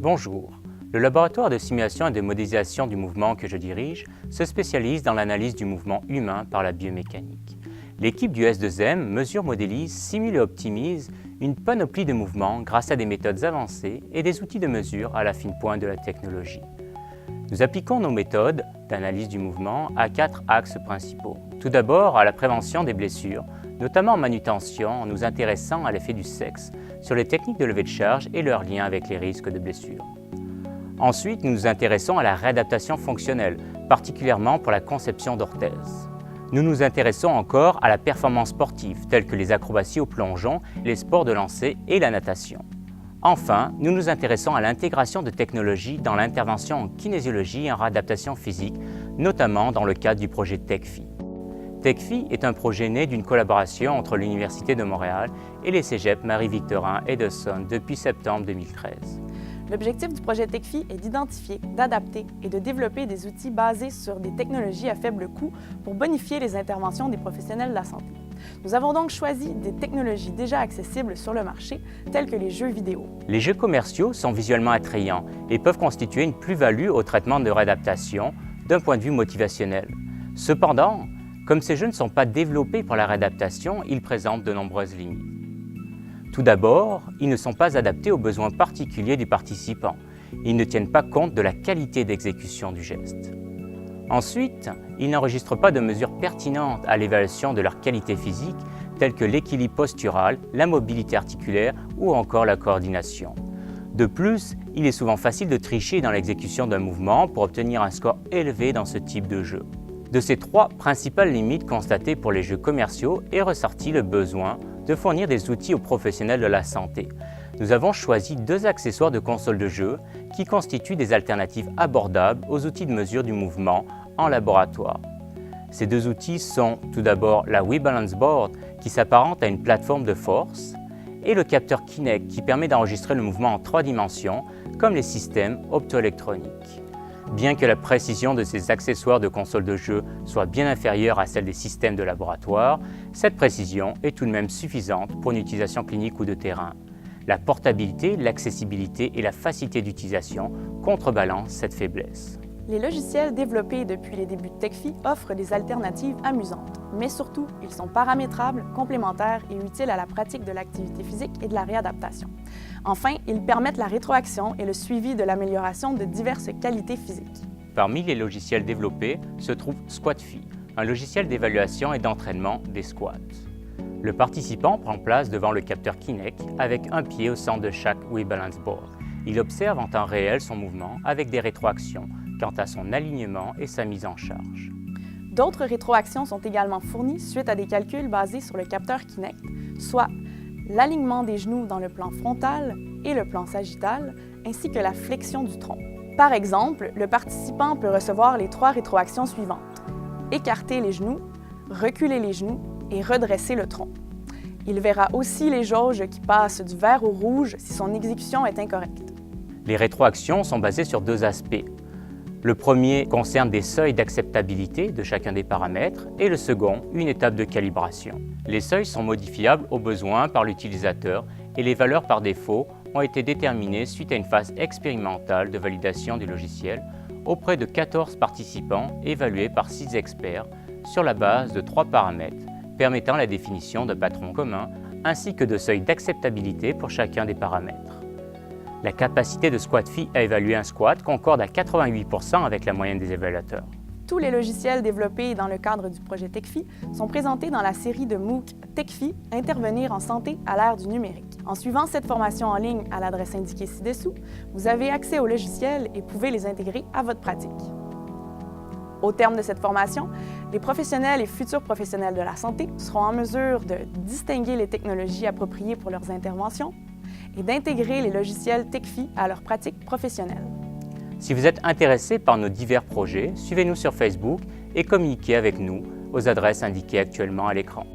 Bonjour. Le laboratoire de simulation et de modélisation du mouvement que je dirige se spécialise dans l'analyse du mouvement humain par la biomécanique. L'équipe du S2M mesure, modélise, simule et optimise une panoplie de mouvements grâce à des méthodes avancées et des outils de mesure à la fine pointe de la technologie. Nous appliquons nos méthodes d'analyse du mouvement à 4 axes principaux. Tout d'abord, à la prévention des blessures, notamment en manutention, en nous intéressant à l'effet du sexe sur les techniques de levée de charge et leur lien avec les risques de blessures. Ensuite, nous nous intéressons à la réadaptation fonctionnelle, particulièrement pour la conception d'orthèses. Nous nous intéressons encore à la performance sportive, telle que les acrobaties au plongeon, les sports de lancer et la natation. Enfin, nous nous intéressons à l'intégration de technologies dans l'intervention en kinésiologie et en réadaptation physique, notamment dans le cadre du projet TechFi. TechFi est un projet né d'une collaboration entre l'Université de Montréal et les cégeps Marie-Victorin et Dawson depuis septembre 2013. L'objectif du projet TechFi est d'identifier, d'adapter et de développer des outils basés sur des technologies à faible coût pour bonifier les interventions des professionnels de la santé. Nous avons donc choisi des technologies déjà accessibles sur le marché, telles que les jeux vidéo. Les jeux commerciaux sont visuellement attrayants et peuvent constituer une plus-value au traitement de réadaptation d'un point de vue motivationnel. Cependant, comme ces jeux ne sont pas développés pour la réadaptation, ils présentent de nombreuses limites. Tout d'abord, ils ne sont pas adaptés aux besoins particuliers du participant. Ils ne tiennent pas compte de la qualité d'exécution du geste. Ensuite, ils n'enregistrent pas de mesures pertinentes à l'évaluation de leur qualité physique, telles que l'équilibre postural, la mobilité articulaire ou encore la coordination. De plus, il est souvent facile de tricher dans l'exécution d'un mouvement pour obtenir un score élevé dans ce type de jeu. De ces 3 principales limites constatées pour les jeux commerciaux est ressorti le besoin de fournir des outils aux professionnels de la santé. Nous avons choisi 2 accessoires de console de jeu qui constituent des alternatives abordables aux outils de mesure du mouvement en laboratoire. Ces 2 outils sont tout d'abord la WeBalance Board qui s'apparente à une plateforme de force et le capteur Kinect qui permet d'enregistrer le mouvement en 3 dimensions comme les systèmes optoélectroniques. Bien que la précision de ces accessoires de console de jeu soit bien inférieure à celle des systèmes de laboratoire, cette précision est tout de même suffisante pour une utilisation clinique ou de terrain. La portabilité, l'accessibilité et la facilité d'utilisation contrebalancent cette faiblesse. Les logiciels développés depuis les débuts de TechFi offrent des alternatives amusantes, mais surtout, ils sont paramétrables, complémentaires et utiles à la pratique de l'activité physique et de la réadaptation. Enfin, ils permettent la rétroaction et le suivi de l'amélioration de diverses qualités physiques. Parmi les logiciels développés se trouve SquatFi, un logiciel d'évaluation et d'entraînement des squats. Le participant prend place devant le capteur Kinect avec un pied au centre de chaque WeBalance Board. Il observe en temps réel son mouvement avec des rétroactions quant à son alignement et sa mise en charge. D'autres rétroactions sont également fournies suite à des calculs basés sur le capteur Kinect, soit l'alignement des genoux dans le plan frontal et le plan sagittal, ainsi que la flexion du tronc. Par exemple, le participant peut recevoir les 3 rétroactions suivantes: écarter les genoux, reculer les genoux et redresser le tronc. Il verra aussi les jauges qui passent du vert au rouge si son exécution est incorrecte. Les rétroactions sont basées sur 2 aspects. Le premier concerne des seuils d'acceptabilité de chacun des paramètres et le second, une étape de calibration. Les seuils sont modifiables au besoin par l'utilisateur et les valeurs par défaut ont été déterminées suite à une phase expérimentale de validation du logiciel auprès de 14 participants évalués par 6 experts sur la base de 3 paramètres permettant la définition de patrons communs ainsi que de seuils d'acceptabilité pour chacun des paramètres. La capacité de SquatFi à évaluer un squat concorde à 88% avec la moyenne des évaluateurs. Tous les logiciels développés dans le cadre du projet TechFi sont présentés dans la série de MOOC TechFi « Intervenir en santé à l'ère du numérique ». En suivant cette formation en ligne à l'adresse indiquée ci-dessous, vous avez accès aux logiciels et pouvez les intégrer à votre pratique. Au terme de cette formation, les professionnels et futurs professionnels de la santé seront en mesure de distinguer les technologies appropriées pour leurs interventions et d'intégrer les logiciels TechFi à leur pratique professionnelle. Si vous êtes intéressé par nos divers projets, suivez-nous sur Facebook et communiquez avec nous aux adresses indiquées actuellement à l'écran.